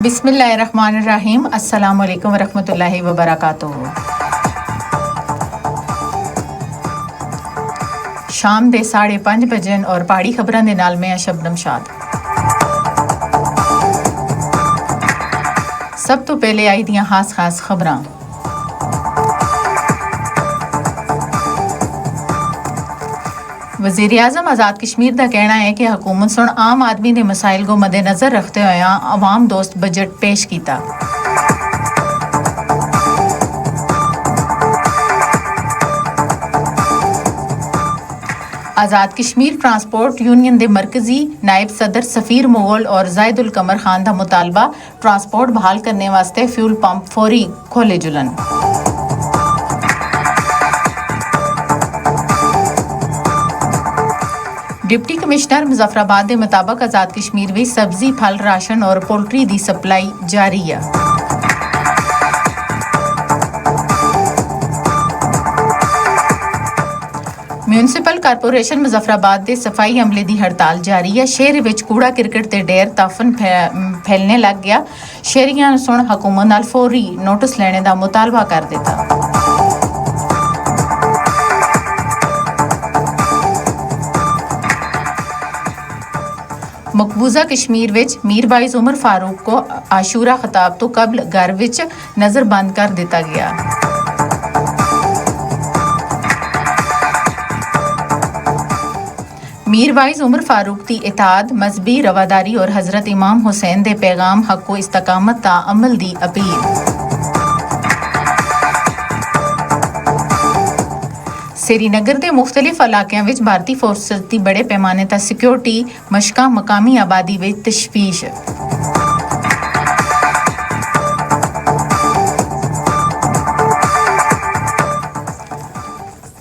बिस्मिल्लाहिर्रहमानिर्रहीम। अस्सलामु अलैकुम वरहमतुल्लाहि वबरकातुहू। शाम दे 5:30 बजन और पहाड़ी खबरां दे नाल मैं शबनम शाद। सब तो पहले आई दियां खास खबरां। वज़ीर आज़म आज़ाद कश्मीर का कहना है कि हुकूमत सुन आम आदमी के मसाइल को मद्देनज़र रखते हुए अवाम दोस्त बजट पेश किया। आज़ाद कश्मीर ट्रांसपोर्ट यूनियन के मरकजी नायब सदर सफ़ीर मुगल और जायद उल कमर खान का मुतालबा ट्रांसपोर्ट बहाल करने वास्ते फ्यूल पंप फौरी खोले जुलन। डिप्टी कमिश्नर मुजफ्फराबाद के मुताबिक आज़ाद कश्मीर में सब्जी फल राशन और पोल्ट्री की सप्लाई जारी है। म्यूनसिपल कारपोरेशन मुजफ्फराबाद के सफाई अमले की हड़ताल जारी है। शहर में कूड़ा क्रिकेट के ढेर ताफन फैलने लग गया। शहरियों सुन हुकूमत नाल फौरी नोटिस लेने का मुतालबा कर दिता। मकबूजा कश्मीर विच मीरवाइज उमर फारूक को आशूरा खिताब तो कबल घर विच नजरबंद कर दिता गया। मीरवाइज उमर फारूक की इताद मजहबी रवादारी और हजरत इमाम हुसैन दे पैगाम हक व इस्तकामत ता अमल दी अपील। श्रीनगर के मुख्तलिफ इलाकों में भारतीय फोर्सेस की बड़े पैमाने तक सिक्योरिटी मशकां मकामी आबादी में तशवीश।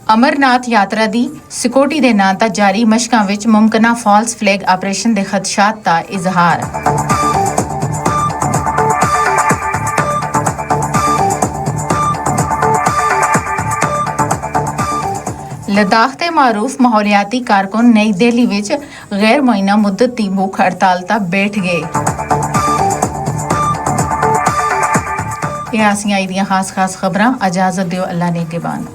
अमरनाथ यात्रा की सिक्योरिटी के नाम तक जारी मशकां विच मुमकिना फॉल्स फ्लैग ऑपरेशन के खदशात का इजहार। लद्दाख के मारूफ माहौलियाती कारकुन नई दिल्ली विच गैर मुअय्यना मुद्दत की भूख हड़ताल तक बैठ गए। ये आसियां आई दियां खास खबरां। इजाजत दियो, अल्लाह ने निगहबान।